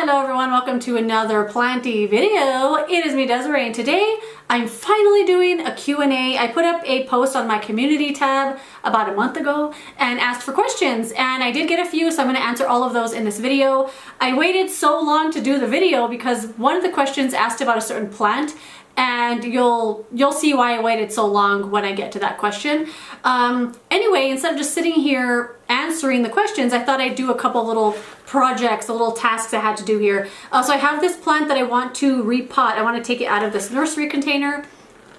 Hello everyone, welcome to another planty video. It is me, Desiree, and today I'm finally doing a Q&A. I put up a post on my community tab about a month ago and asked for questions, and I did get a few, so I'm going to answer all of those in this video. I waited so long to do the video because one of the questions asked about a certain plant, and you'll see why I waited so long when I get to that question. Anyway, instead of just sitting here answering the questions, I thought I'd do a couple little projects, the little tasks I had to do here. So I have this plant that I want to repot. I want to take it out of this nursery container.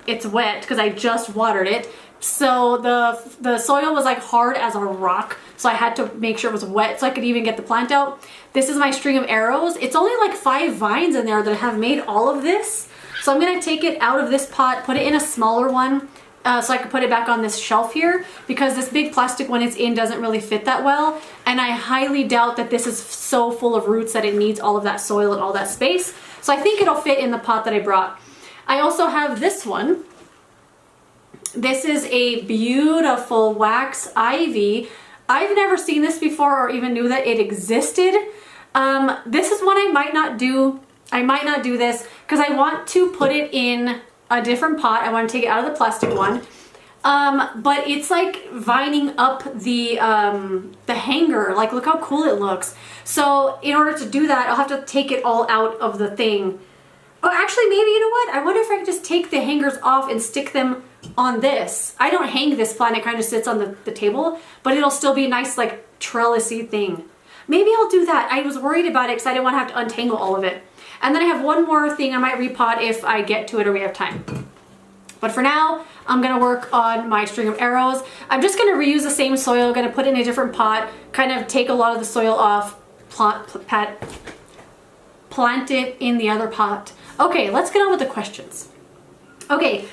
It's wet because I just watered it. So the soil was like hard as a rock, so I had to make sure it was wet so I could even get the plant out. This is my string of arrows. It's only like 5 vines in there that have made all of this. So I'm going to take it out of this pot, put it in a smaller one so I can put it back on this shelf here, because this big plastic one it's in doesn't really fit that well, and I highly doubt that this is so full of roots that it needs all of that soil and all that space. So I think it'll fit in the pot that I brought. I also have this one. This is a beautiful wax ivy. I've never seen this before or even knew that it existed. This is one I might not do. I might not do this because I want to put it in a different pot. I want to take it out of the plastic one. But it's like vining up the hanger. Like, look how cool it looks. So in order to do that, I'll have to take it all out of the thing. Oh, actually, maybe, you know what? I wonder if I could just take the hangers off and stick them on this. I don't hang this plant. It kind of sits on the table, but it'll still be a nice, like, trellisy thing. Maybe I'll do that. I was worried about it because I didn't want to have to untangle all of it. And then I have one more thing I might repot if I get to it or we have time. But for now, I'm going to work on my string of arrows. I'm just going to reuse the same soil, going to put it in a different pot, kind of take a lot of the soil off, plant it in the other pot. Okay, let's get on with the questions. Okay,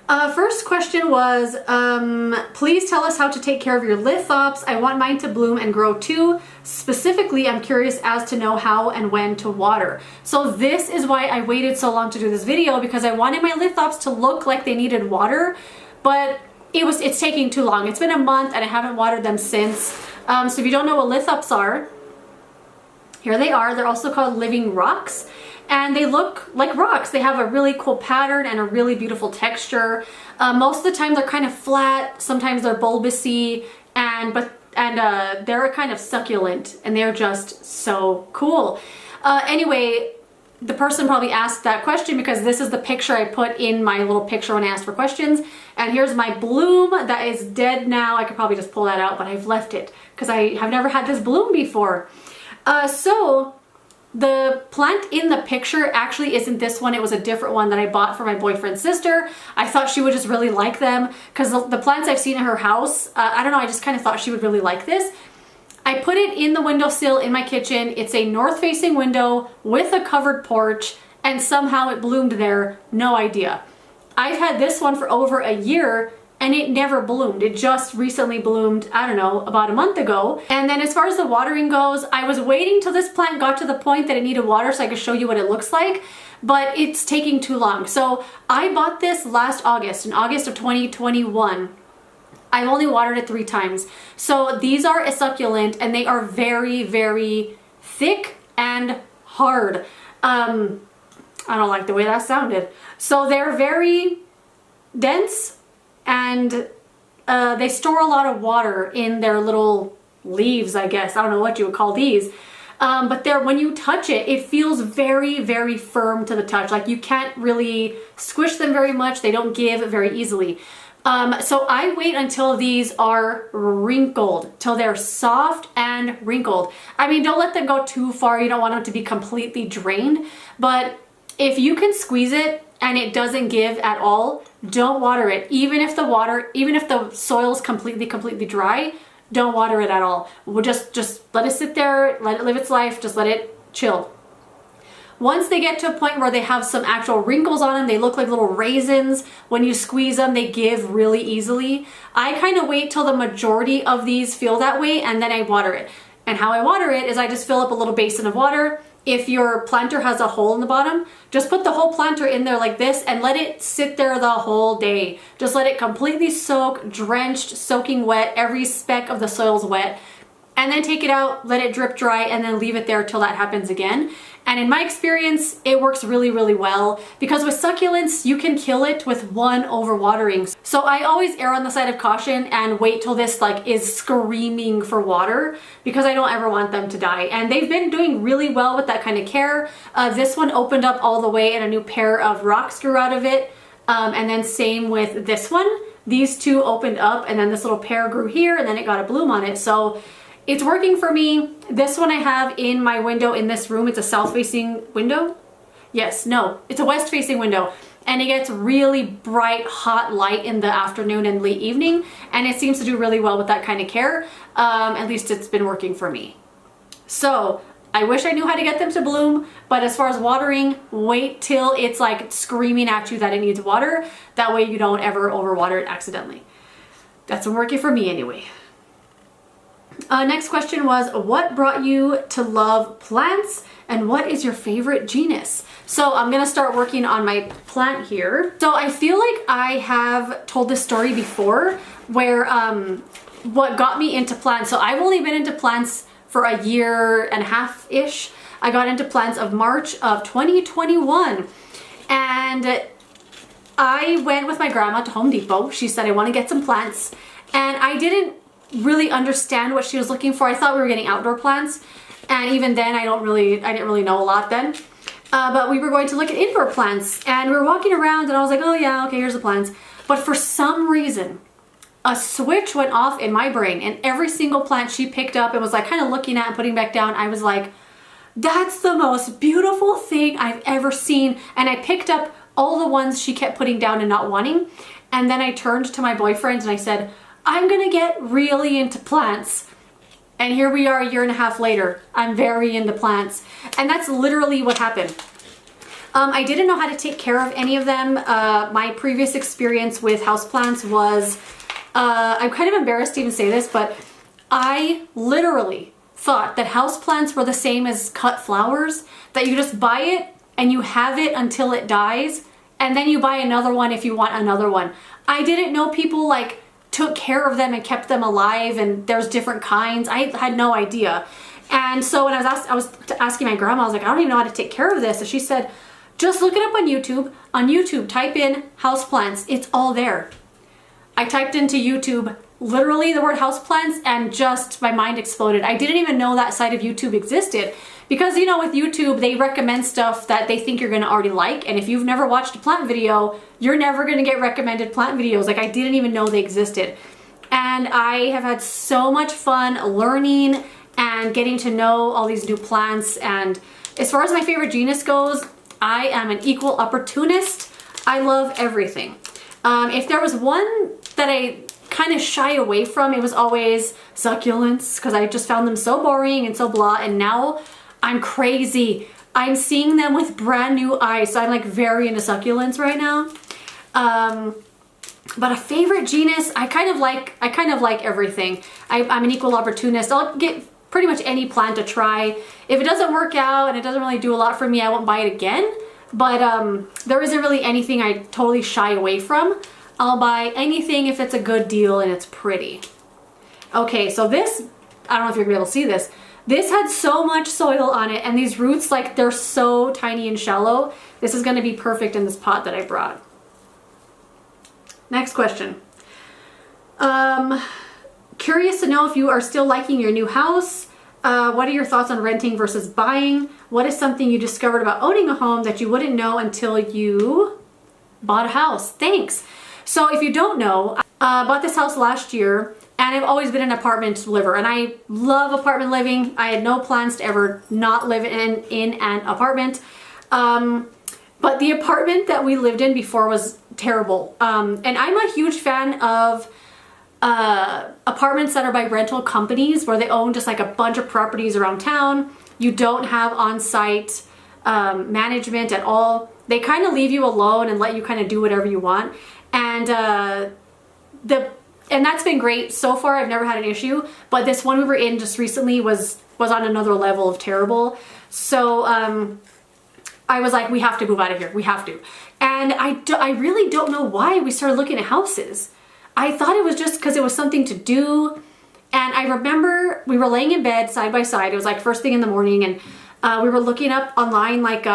first question was, please tell us how to take care of your lithops. I want mine to bloom and grow too. Specifically, I'm curious as to know how and when to water. So this is why I waited so long to do this video, because I wanted my lithops to look like they needed water, but it's taking too long. It's been a month and I haven't watered them since. So if you don't know what lithops are, here they are. They're also called living rocks. And they look like rocks. They have a really cool pattern and a really beautiful texture. Most of the time they're kind of flat. Sometimes they're bulbousy, and they're kind of succulent, and they're just so cool. Anyway, the person probably asked that question because this is the picture I put in my little picture when I asked for questions. And here's my bloom that is dead now. I could probably just pull that out, but I've left it because I have never had this bloom before. So the plant in the picture actually isn't this one. It was a different one that I bought for my boyfriend's sister. I thought she would just really like them because the plants I've seen in her house, I don't know, I just kind of thought she would really like this. I put it in the windowsill in my kitchen. It's a north-facing window with a covered porch, and somehow it bloomed there. No idea. I've had this one for over a year and it never bloomed. It just recently bloomed, I don't know, about a month ago. And then as far as the watering goes, I was waiting till this plant got to the point that it needed water so I could show you what it looks like, but it's taking too long. So I bought this last August, in August of 2021. I've only watered it 3 times. So these are a succulent and they are very, very thick and hard. I don't like the way that sounded. So they're very dense, and they store a lot of water in their little leaves, I guess. I don't know what you would call these. But when you touch it, it feels very, very firm to the touch. Like, you can't really squish them very much. They don't give very easily. So I wait until these are wrinkled, till they're soft and wrinkled. I mean, don't let them go too far. You don't want them to be completely drained. But if you can squeeze it and it doesn't give at all, don't water it. Even if the soil's completely dry, don't water it at all. We'll just let it sit there, let it live its life, just let it chill. Once they get to a point where they have some actual wrinkles on them, they look like little raisins. When you squeeze them, they give really easily. I kind of wait till the majority of these feel that way, and then I water it. And how I water it is I just fill up a little basin of water. If your planter has a hole in the bottom, just put the whole planter in there like this and let it sit there the whole day. Just let it completely soak, drenched, soaking wet. Every speck of the soil's wet. and then take it out, let it drip dry, and then leave it there till that happens again. And in my experience, it works really, really well, because with succulents, you can kill it with one overwatering. So I always err on the side of caution and wait till this like is screaming for water, because I don't ever want them to die. And they've been doing really well with that kind of care. This one opened up all the way and a new pair of rocks grew out of it. And then same with this one. These two opened up and then this little pair grew here and then it got a bloom on it. So it's working for me. This one I have in my window in this room. It's a south-facing window. Yes, no, it's a west-facing window. And it gets really bright, hot light in the afternoon and late evening. And it seems to do really well with that kind of care. At least it's been working for me. So I wish I knew how to get them to bloom, but as far as watering, wait till it's like screaming at you that it needs water. That way you don't ever overwater it accidentally. That's been working for me anyway. Next question was, what brought you to love plants and what is your favorite genus? So I'm gonna start working on my plant here. So I feel like I have told this story before where what got me into plants. So I've only been into plants for a year and a half-ish. I got into plants of March of 2021. And I went with my grandma to Home Depot. She said, I want to get some plants. And I didn't really understand what she was looking for. I thought we were getting outdoor plants. And even then, I didn't really know a lot then. But we were going to look at indoor plants. And we were walking around and I was like, oh yeah, okay, here's the plants. But for some reason, a switch went off in my brain and every single plant she picked up and was like kind of looking at and putting back down, I was like, that's the most beautiful thing I've ever seen. And I picked up all the ones she kept putting down and not wanting. And then I turned to my boyfriend and I said, I'm gonna get really into plants. And here we are a year and a half later. I'm very into plants. And that's literally what happened. I didn't know how to take care of any of them. My previous experience with houseplants was, I'm kind of embarrassed to even say this, but I literally thought that houseplants were the same as cut flowers, that you just buy it and you have it until it dies, and then you buy another one if you want another one. I didn't know people like took care of them and kept them alive and there's different kinds. I had no idea. And so when I was asking my grandma, I was like, I don't even know how to take care of this. And she said, just look it up on YouTube. On YouTube, type in houseplants. It's all there. I typed into YouTube literally the word houseplants and just my mind exploded. I didn't even know that side of YouTube existed because, you know, with YouTube, they recommend stuff that they think you're going to already like. And if you've never watched a plant video, you're never going to get recommended plant videos. Like I didn't even know they existed. And I have had so much fun learning and getting to know all these new plants. And as far as my favorite genus goes, I am an equal opportunist. I love everything. If there was one that I kind of shy away from, it was always succulents, because I just found them so boring and so blah, and now I'm crazy. I'm seeing them with brand new eyes, so I'm like very into succulents right now. But a favorite genus, I kind of like everything. I'm an equal opportunist. I'll get pretty much any plant to try. If it doesn't work out and it doesn't really do a lot for me, I won't buy it again. But there isn't really anything I totally shy away from. I'll buy anything if it's a good deal and it's pretty. Okay, so this, I don't know if you're gonna be able to see this. This had so much soil on it and these roots, like they're so tiny and shallow. This is gonna be perfect in this pot that I brought. Next question. Curious to know if you are still liking your new house. What are your thoughts on renting versus buying? What is something you discovered about owning a home that you wouldn't know until you bought a house? Thanks. So if you don't know, I bought this house last year and I've always been an apartment liver and I love apartment living. I had no plans to ever not live in an apartment. But the apartment that we lived in before was terrible. And I'm a huge fan of apartments that are by rental companies where they own just like a bunch of properties around town. You don't have on-site management at all. They kind of leave you alone and let you kind of do whatever you want. And that's been great so far. I've never had an issue, but this one we were in just recently was on another level of terrible. So I was like, we have to move out of here. We have to. And I really don't know why we started looking at houses. I thought it was just because it was something to do And I remember we were laying in bed side by side. It was like first thing in the morning, and we were looking up online like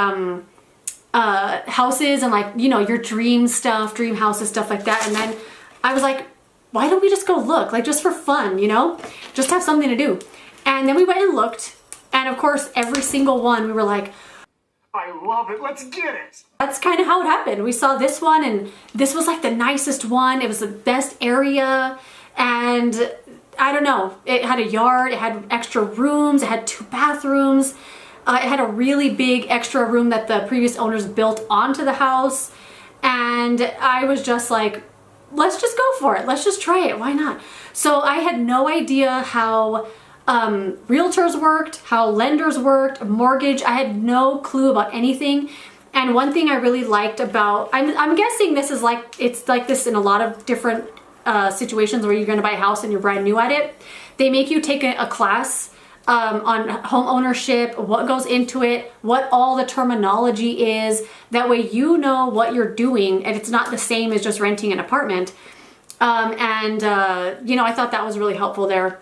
houses and like, you know, your dream stuff, dream houses, stuff like that. And then I was like, why don't we just go look, like just for fun, you know, just have something to do. And then we went and looked, and of course every single one we were like, I love it, let's get it. That's kind of how it happened. We saw this one, and this was like the nicest one. It was the best area, and I don't know, it had a yard, it had extra rooms, it had 2 bathrooms. It had a really big extra room that the previous owners built onto the house. And I was just like, let's just go for it. Let's just try it. Why not? So I had no idea how realtors worked, how lenders worked, mortgage. I had no clue about anything. And one thing I really liked about, I'm guessing this is like, it's like this in a lot of different situations where you're going to buy a house and you're brand new at it. They make you take a class on home ownership, what goes into it, what all the terminology is. That way you know what you're doing, and it's not the same as just renting an apartment. You know, I thought that was really helpful there.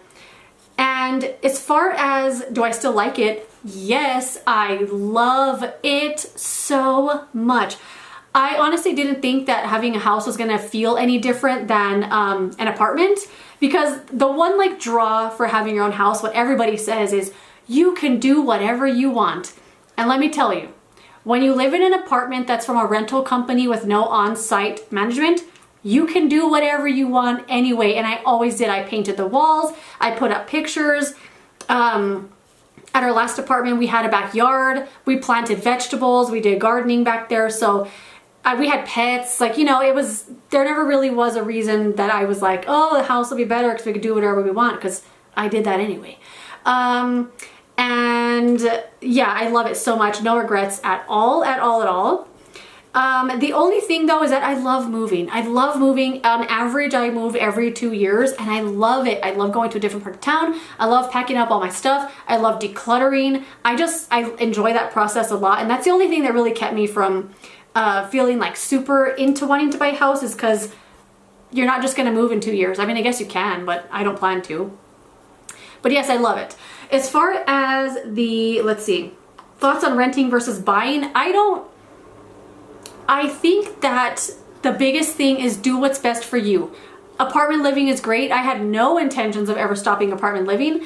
And as far as, do I still like it? Yes, I love it so much. I honestly didn't think that having a house was gonna feel any different than an apartment, because the one like draw for having your own house, what everybody says is you can do whatever you want. And let me tell you, when you live in an apartment that's from a rental company with no on-site management, you can do whatever you want anyway. And I always did. I painted the walls, I put up pictures. At our last apartment, we had a backyard, we planted vegetables, we did gardening back there. So we had pets, like, you know, there never really was a reason that I was like, oh, the house will be better because we could do whatever we want, because I did that anyway. And yeah, I love it so much. No regrets at all, at all, at all. The only thing though is that I love moving. I love moving. On average, I move every 2 years, and I love it. I love going to a different part of town. I love packing up all my stuff. I love decluttering. I enjoy that process a lot. And that's the only thing that really kept me from feeling like super into wanting to buy a house, is because you're not just gonna move in 2 years. I mean, I guess you can, but I don't plan to. But yes, I love it. As far as the, let's see, thoughts on renting versus buying, I think that the biggest thing is do what's best for you. Apartment living is great. I had no intentions of ever stopping apartment living.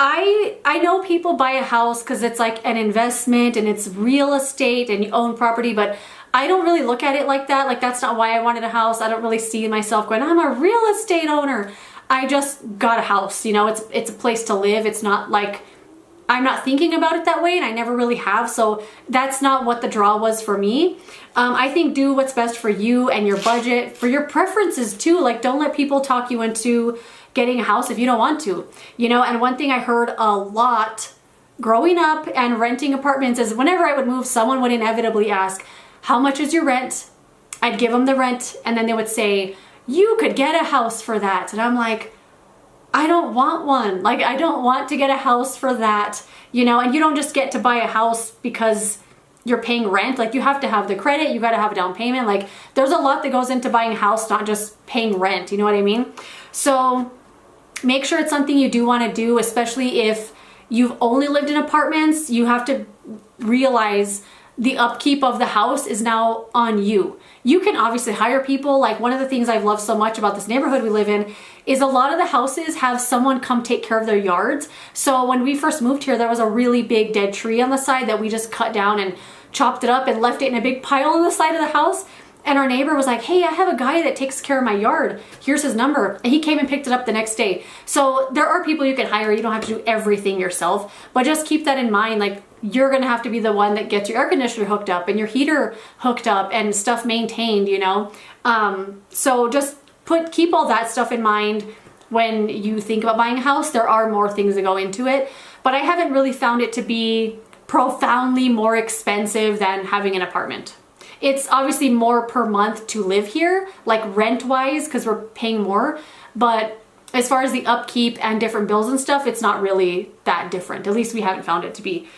I know people buy a house because it's like an investment and it's real estate and you own property, but I don't really look at it like that. Like, that's not why I wanted a house. I don't really see myself going, I'm a real estate owner. I just got a house, you know, it's a place to live. It's not like, I'm not thinking about it that way, and I never really have, so that's not what the draw was for me. I think do what's best for you and your budget, for your preferences too. Like, don't let people talk you into getting a house if you don't want to, you know. And one thing I heard a lot growing up and renting apartments is whenever I would move, someone would inevitably ask, how much is your rent? I'd give them the rent, and then they would say, you could get a house for that. And I'm like, I don't want one. Like, I don't want to get a house for that, you know. And you don't just get to buy a house because you're paying rent. Like, you have to have the credit, you got to have a down payment. Like, there's a lot that goes into buying a house, not just paying rent, you know what I mean? So make sure it's something you do want to do, especially if you've only lived in apartments. You have to realize the upkeep of the house is now on you. You can obviously hire people. Like, one of the things I've loved so much about this neighborhood we live in is a lot of the houses have someone come take care of their yards. So when we first moved here, there was a really big dead tree on the side that we just cut down and chopped it up and left it in a big pile on the side of the house. And our neighbor was like, hey, I have a guy that takes care of my yard. Here's his number. And he came and picked it up the next day. So there are people you can hire. You don't have to do everything yourself, but just keep that in mind. Like, you're gonna have to be the one that gets your air conditioner hooked up and your heater hooked up and stuff maintained, you know? So just keep all that stuff in mind when you think about buying a house. There are more things that go into it, but I haven't really found it to be profoundly more expensive than having an apartment. It's obviously more per month to live here, like rent-wise, because we're paying more, but as far as the upkeep and different bills and stuff, it's not really that different. At least we haven't found it to be.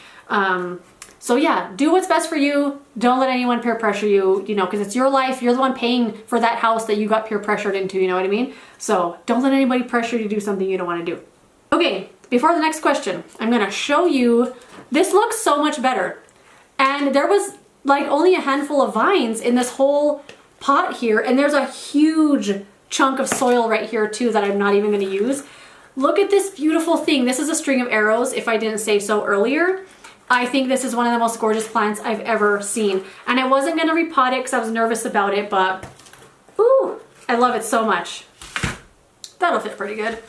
So yeah, do what's best for you. Don't let anyone peer pressure you, you know, because it's your life. You're the one paying for that house that you got peer pressured into, you know what I mean? So don't let anybody pressure you to do something you don't want to do. Okay, before the next question, I'm gonna show you, this looks so much better. And there was like only a handful of vines in this whole pot here, and there's a huge chunk of soil right here too that I'm not even gonna use. Look at this beautiful thing. This is a string of arrows, if I didn't say so earlier. I think this is one of the most gorgeous plants I've ever seen. And I wasn't gonna repot it because I was nervous about it, but ooh, I love it so much. That'll fit pretty good.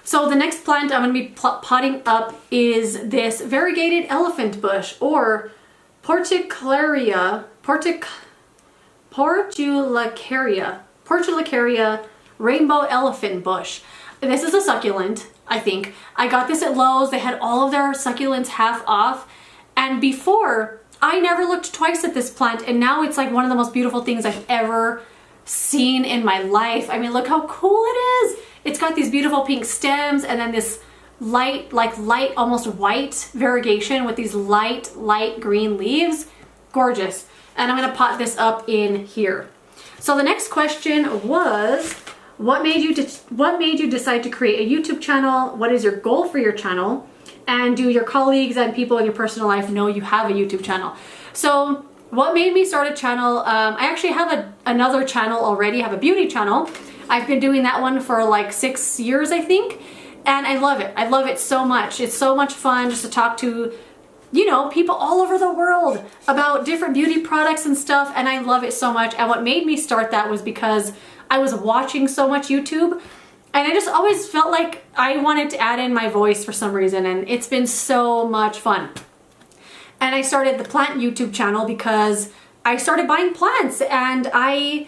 So the next plant I'm gonna be potting up is this variegated elephant bush, or Portulacaria rainbow elephant bush. This is a succulent, I think. I got this at Lowe's. They had all of their succulents half off. And before, I never looked twice at this plant, and now it's like one of the most beautiful things I've ever seen in my life. I mean, look how cool it is. It's got these beautiful pink stems and then this light, almost white variegation with these light green leaves. Gorgeous. And I'm gonna pot this up in here. So the next question was, what made you decide to create a YouTube channel? What is your goal for your channel? And do your colleagues and people in your personal life know you have a YouTube channel? So what made me start a channel? I actually have another channel already. I have a beauty channel. I've been doing that one for like 6 years, I think. And I love it. I love it so much. It's so much fun just to talk to, you know, people all over the world about different beauty products and stuff. And I love it so much. And what made me start that was because I was watching so much YouTube, and I just always felt like I wanted to add in my voice for some reason, and it's been so much fun. And I started the plant YouTube channel because I started buying plants, and I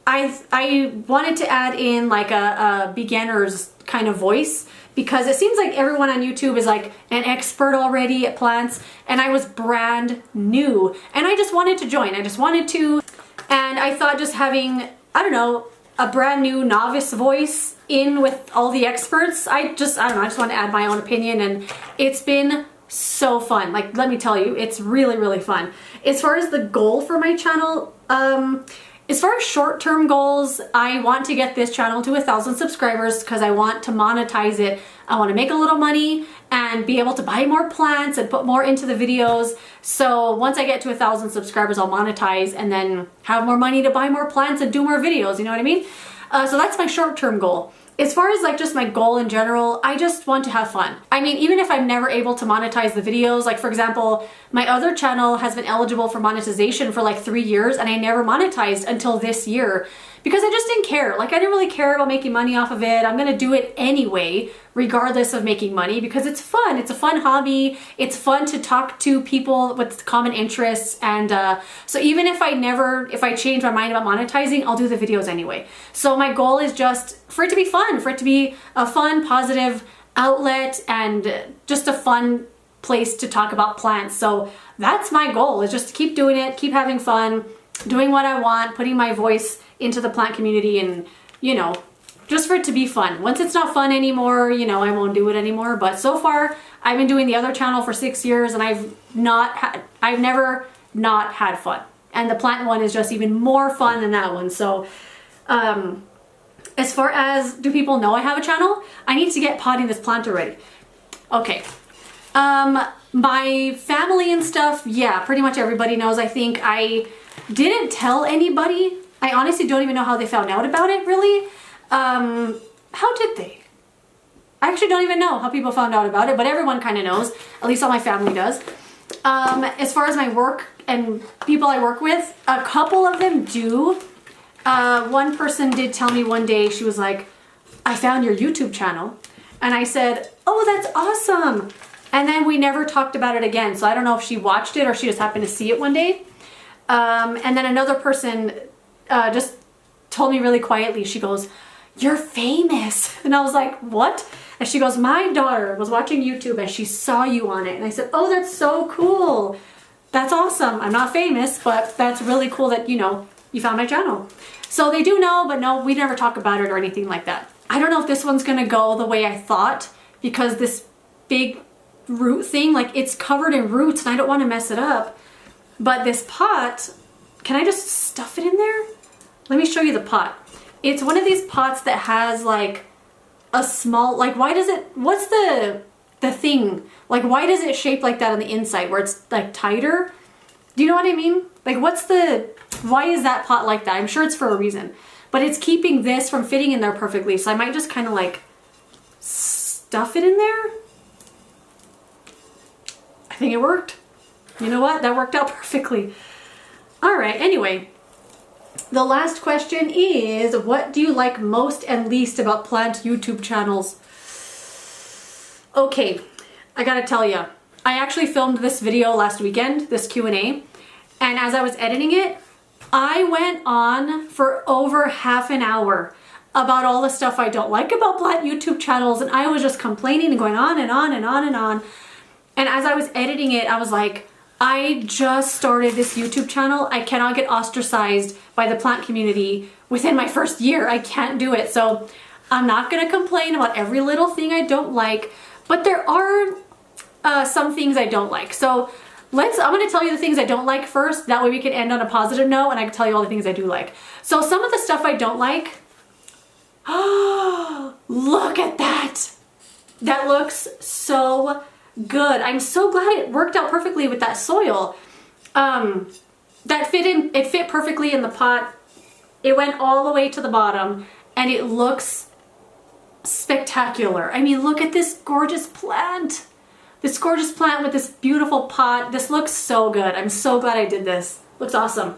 wanted to add in like a beginner's kind of voice, because it seems like everyone on YouTube is like an expert already at plants, and I was brand new, and I just wanted to join. I just wanted to, and I thought just having, I don't know, a brand new novice voice in with all the experts, I don't know, I just want to add my own opinion, and it's been so fun. Like, let me tell you, it's really, really fun. As far as the goal for my channel, as far as short-term goals, I want to get this channel to 1,000 subscribers because I want to monetize it. I want to make a little money and be able to buy more plants and put more into the videos. So once I get to 1,000 subscribers, I'll monetize and then have more money to buy more plants and do more videos, you know what I mean? So that's my short-term goal. As far as like just my goal in general, I just want to have fun. I mean, even if I'm never able to monetize the videos, like for example, my other channel has been eligible for monetization for like 3 years, and I never monetized until this year because I just didn't care. Like, I didn't really care about making money off of it. I'm gonna do it anyway, regardless of making money, because it's fun. It's a fun hobby. It's fun to talk to people with common interests. And so even if I change my mind about monetizing, I'll do the videos anyway. So my goal is just for it to be fun, for it to be a fun, positive outlet and just a fun place to talk about plants. So that's my goal, is just to keep doing it, keep having fun, doing what I want, putting my voice into the plant community, and, you know, just for it to be fun. Once it's not fun anymore, you know, I won't do it anymore. But so far, I've been doing the other channel for 6 years, and I've never not had fun. And the plant one is just even more fun than that one. So, as far as, do people know I have a channel? I need to get potting this plant already. Okay. My family and stuff, yeah, pretty much everybody knows. I think I didn't tell anybody. I honestly don't even know how they found out about it, really. How did they? I actually don't even know how people found out about it, but everyone kind of knows. At least all my family does. As far as my work and people I work with, a couple of them do. One person did tell me one day, she was like, I found your YouTube channel. And I said, oh, that's awesome. And then we never talked about it again. So I don't know if she watched it or she just happened to see it one day. And then another person just told me really quietly, she goes, you're famous. And I was like, what? And she goes, my daughter was watching YouTube and she saw you on it. And I said, oh, that's so cool. That's awesome. I'm not famous, but that's really cool that, you know, you found my channel. So they do know, but no, we never talk about it or anything like that. I don't know if this one's gonna go the way I thought, because this big root thing. Like it's covered in roots and I don't want to mess it up. But this pot, can I just stuff it in there? Let me show you the pot. It's one of these pots that has like a small, like why does it, what's the thing? Like why does it shape like that on the inside where it's like tighter? Do you know what I mean? Like why is that pot like that? I'm sure it's for a reason. But it's keeping this from fitting in there perfectly. So I might just kind of like stuff it in there. I think it worked. You know what? That worked out perfectly. All right, anyway. The last question is, what do you like most and least about plant YouTube channels? Okay, I gotta tell you, I actually filmed this video last weekend, this Q&A, and as I was editing it, I went on for over half an hour about all the stuff I don't like about plant YouTube channels, and I was just complaining and going on and on and on and on. And as I was editing it, I was like, I just started this YouTube channel. I cannot get ostracized by the plant community within my first year. I can't do it. So I'm not gonna complain about every little thing I don't like, but there are some things I don't like. So I'm gonna tell you the things I don't like first. That way we can end on a positive note and I can tell you all the things I do like. So some of the stuff I don't like, oh, look at that. That looks so good. I'm so glad it worked out perfectly with that soil. It fit perfectly in the pot. It went all the way to the bottom and it looks spectacular. I mean, look at this gorgeous plant. This gorgeous plant with this beautiful pot. This looks so good. I'm so glad I did this. Looks awesome.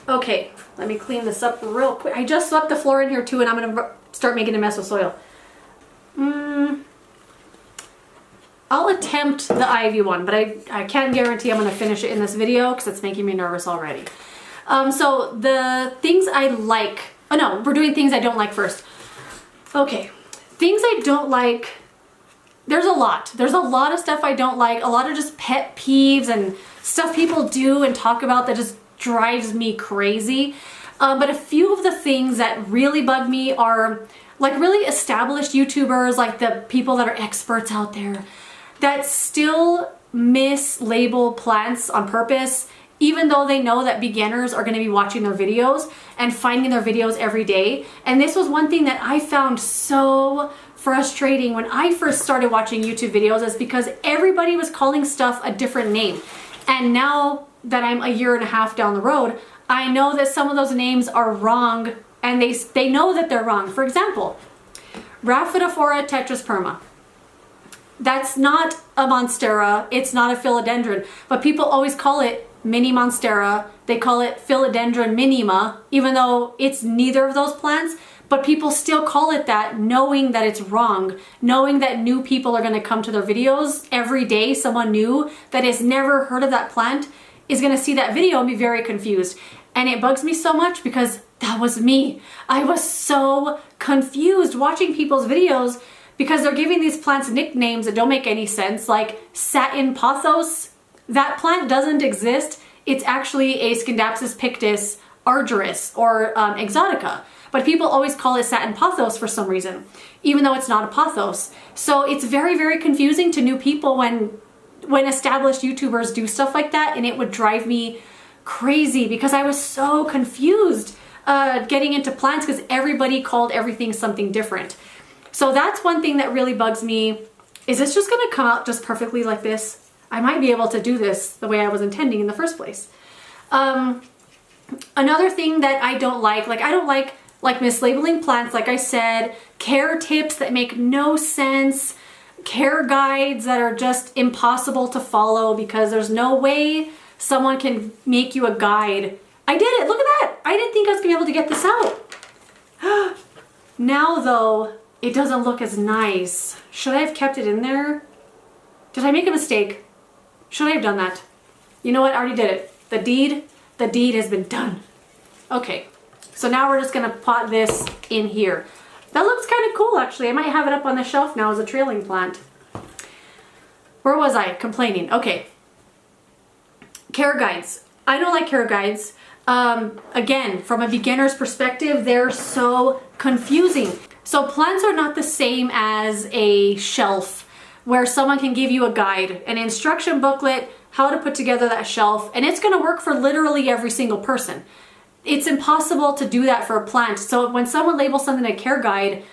Okay, let me clean this up real quick. I just swept the floor in here too and I'm gonna start making a mess of soil. I'll attempt the ivy one, but I can't guarantee I'm gonna finish it in this video because it's making me nervous already. So the things I like, oh no, we're doing things I don't like first. Okay, things I don't like, there's a lot. There's a lot of stuff I don't like, a lot of just pet peeves and stuff people do and talk about that just drives me crazy. But a few of the things that really bug me are like really established YouTubers, like the people that are experts out there, that still mislabel plants on purpose, even though they know that beginners are going to be watching their videos and finding their videos every day. And this was one thing that I found so frustrating when I first started watching YouTube videos, is because everybody was calling stuff a different name. And now that I'm a year and a half down the road, I know that some of those names are wrong and they know that they're wrong. For example, Rhaphidophora tetrasperma. That's not a monstera, it's not a philodendron, but people always call it mini monstera. They call it philodendron minima, even though it's neither of those plants, but people still call it that, knowing that it's wrong, knowing that new people are gonna come to their videos every day. Someone new that has never heard of that plant is gonna see that video and be very confused. And it bugs me so much because that was me. I was so confused watching people's videos because they're giving these plants nicknames that don't make any sense, like satin pothos. That plant doesn't exist. It's actually a Scindapsus pictus argyris or exotica. But people always call it satin pothos for some reason, even though it's not a pothos. So it's very, very confusing to new people when established YouTubers do stuff like that, and it would drive me crazy because I was so confused getting into plants because everybody called everything something different. So that's one thing that really bugs me. Is this just gonna come out just perfectly like this? I might be able to do this the way I was intending in the first place. Another thing that I don't like mislabeling plants, like I said, care tips that make no sense, care guides that are just impossible to follow because there's no way someone can make you a guide. I did it, look at that. I didn't think I was gonna be able to get this out. Now though, it doesn't look as nice. Should I have kept it in there? Did I make a mistake? Should I have done that? You know what, I already did it. The deed has been done. Okay, so now we're just gonna pot this in here. That looks kind of cool actually. I might have it up on the shelf now as a trailing plant. Where was I? Complaining. Okay. Care guides. I don't like care guides. Again, from a beginner's perspective, they're so confusing. So plants are not the same as a shelf where someone can give you a guide, an instruction booklet, how to put together that shelf, and it's gonna work for literally every single person. It's impossible to do that for a plant. So when someone labels something a care guide,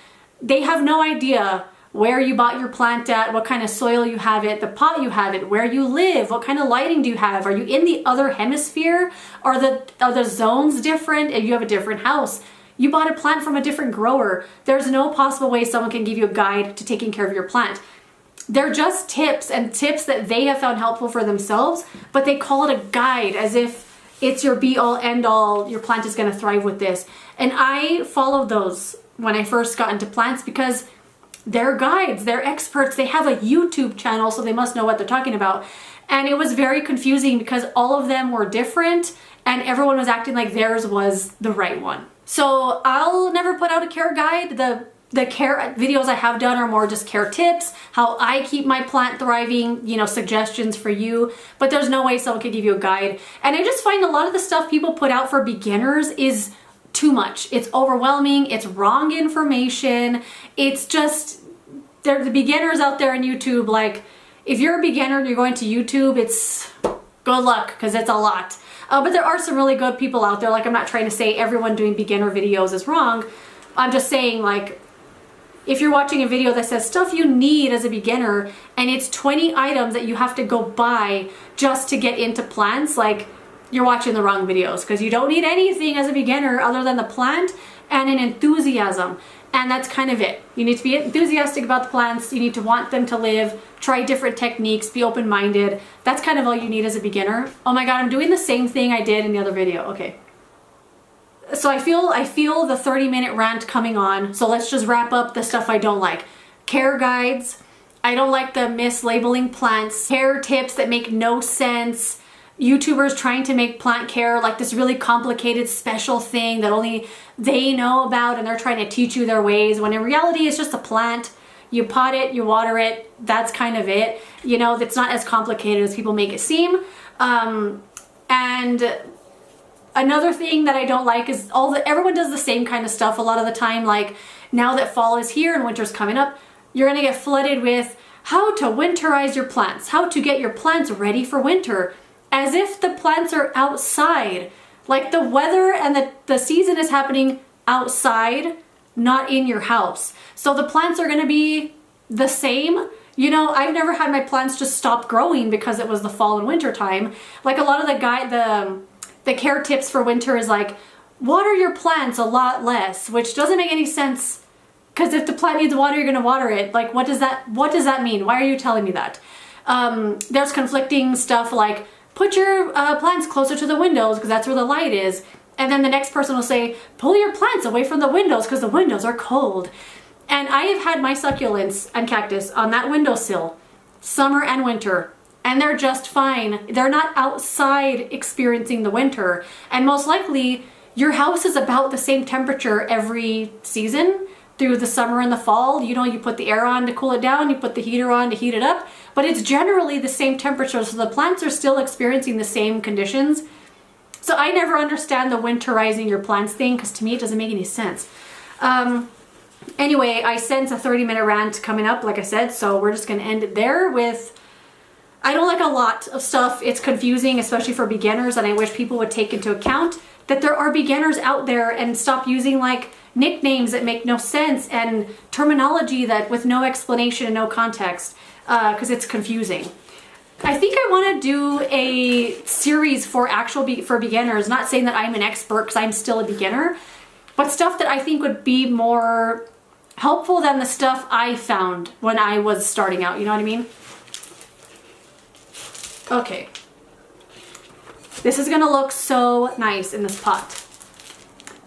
they have no idea where you bought your plant at, what kind of soil you have it, the pot you have it, where you live, what kind of lighting do you have, are you in the other hemisphere, are the zones different, if you have a different house, you bought a plant from a different grower. There's no possible way someone can give you a guide to taking care of your plant. They're just tips and tips that they have found helpful for themselves, but they call it a guide as if it's your be all end all, your plant is gonna thrive with this. And I followed those when I first got into plants because they're guides, they're experts, they have a YouTube channel, so they must know what they're talking about. And it was very confusing because all of them were different and everyone was acting like theirs was the right one. So I'll never put out a care guide. The care videos I have done are more just care tips, how I keep my plant thriving, you know, suggestions for you, but there's no way someone could give you a guide. And I just find a lot of the stuff people put out for beginners is too much. It's overwhelming, it's wrong information, it's just, there the beginners out there on YouTube, like, if you're a beginner and you're going to YouTube, it's good luck, because it's a lot. But there are some really good people out there. Like, I'm not trying to say everyone doing beginner videos is wrong. I'm just saying, like, if you're watching a video that says stuff you need as a beginner, and it's 20 items that you have to go buy just to get into plants, like, you're watching the wrong videos, because you don't need anything as a beginner other than the plant and an enthusiasm. And that's kind of it. You need to be enthusiastic about the plants. You need to want them to live, try different techniques, be open-minded. That's kind of all you need as a beginner. Oh my God, I'm doing the same thing I did in the other video. Okay. So I feel the 30-minute rant coming on. So let's just wrap up the stuff I don't like. Care guides. I don't like the mislabeling plants. Care tips that make no sense. YouTubers trying to make plant care like this really complicated special thing that only they know about, and they're trying to teach you their ways, when in reality it's just a plant. You pot it, you water it, that's kind of it. You know, it's not as complicated as people make it seem. And another thing that I don't like is everyone does the same kind of stuff a lot of the time. Like, now that fall is here and winter's coming up, you're gonna get flooded with how to winterize your plants, how to get your plants ready for winter, as if the plants are outside. Like, the weather and the season is happening outside, not in your house. So the plants are gonna be the same. You know, I've never had my plants just stop growing because it was the fall and winter time. Like, a lot of the care tips for winter is like, water your plants a lot less, which doesn't make any sense. Because if the plant needs water, you're gonna water it. Like, what does that mean? Why are you telling me that? There's conflicting stuff like, put your plants closer to the windows because that's where the light is. And then the next person will say, pull your plants away from the windows because the windows are cold. And I have had my succulents and cactus on that windowsill, summer and winter, and they're just fine. They're not outside experiencing the winter. And most likely, your house is about the same temperature every season through the summer and the fall. You know, you put the air on to cool it down, you put the heater on to heat it up, but it's generally the same temperature, so the plants are still experiencing the same conditions. So I never understand the winterizing your plants thing, because to me it doesn't make any sense. Anyway, I sense a 30-minute rant coming up, like I said, so we're just gonna end it there with, I don't like a lot of stuff. It's confusing, especially for beginners, and I wish people would take into account that there are beginners out there and stop using like nicknames that make no sense and terminology that with no explanation and no context, because it's confusing. I think I want to do a series for for beginners, not saying that I'm an expert because I'm still a beginner, but stuff that I think would be more helpful than the stuff I found when I was starting out, you know what I mean? Okay. This is gonna look so nice in this pot.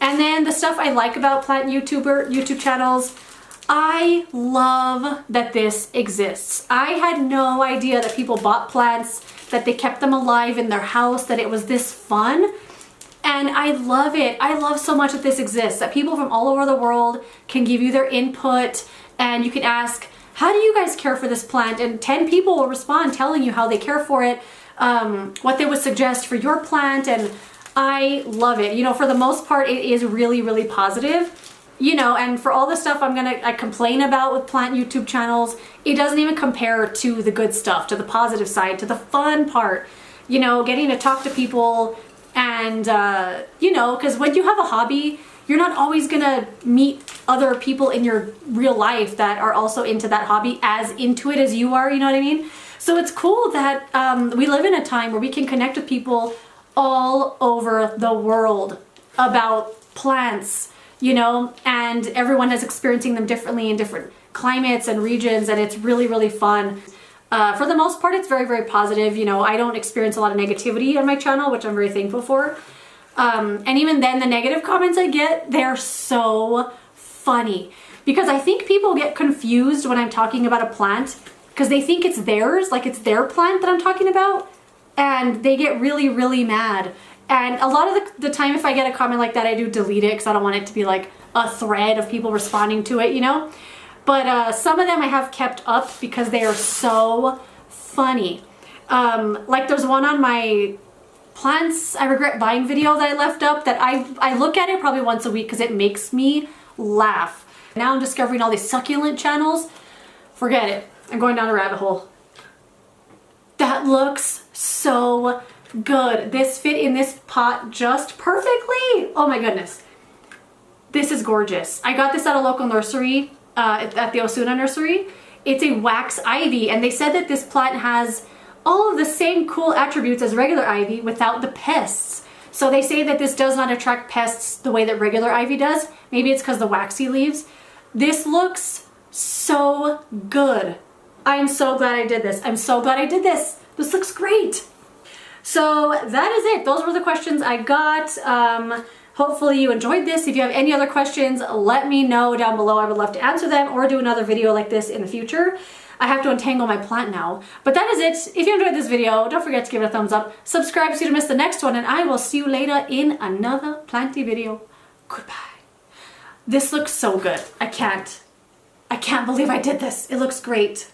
And then the stuff I like about plant YouTube channels, I love that this exists. I had no idea that people bought plants, that they kept them alive in their house, that it was this fun. And I love it. I love so much that this exists, that people from all over the world can give you their input, and you can ask, how do you guys care for this plant? And 10 people will respond telling you how they care for it, what they would suggest for your plant, and I love it. You know, for the most part, it is really, really positive. you know, and for all the stuff I complain about with plant YouTube channels, it doesn't even compare to the good stuff, to the positive side, to the fun part, you know, getting to talk to people and, you know, because when you have a hobby, you're not always gonna meet other people in your real life that are also into that hobby as into it as you are, you know what I mean? So it's cool that we live in a time where we can connect with people all over the world about plants, you know, and everyone is experiencing them differently in different climates and regions, and it's really, really fun. For the most part, it's very, very positive. You know, I don't experience a lot of negativity on my channel, which I'm very thankful for. And even then, the negative comments I get, they're so funny. Because I think people get confused when I'm talking about a plant, because they think it's theirs, like it's their plant that I'm talking about, and they get really, really mad. And a lot of the time, if I get a comment like that, I do delete it because I don't want it to be like a thread of people responding to it, you know? But some of them I have kept up because they are so funny. Like there's one on my plants I regret buying video that I left up that I look at it probably once a week because it makes me laugh. Now I'm discovering all these succulent channels. Forget it. I'm going down a rabbit hole. That looks so good. This fit in this pot just perfectly. Oh my goodness. This is gorgeous. I got this at a local nursery, at the Osuna nursery. It's a wax ivy, and they said that this plant has all of the same cool attributes as regular ivy without the pests. So they say that this does not attract pests the way that regular ivy does. Maybe it's because the waxy leaves. This looks so good. I'm so glad I did this. I'm so glad I did this. This looks great. So that is it. Those were the questions I got. Hopefully you enjoyed this. If you have any other questions, let me know down below. I would love to answer them or do another video like this in the future. I have to untangle my plant now. But that is it. If you enjoyed this video, don't forget to give it a thumbs up. Subscribe so you don't miss the next one, and I will see you later in another planty video. Goodbye. This looks so good. I can't believe I did this. It looks great.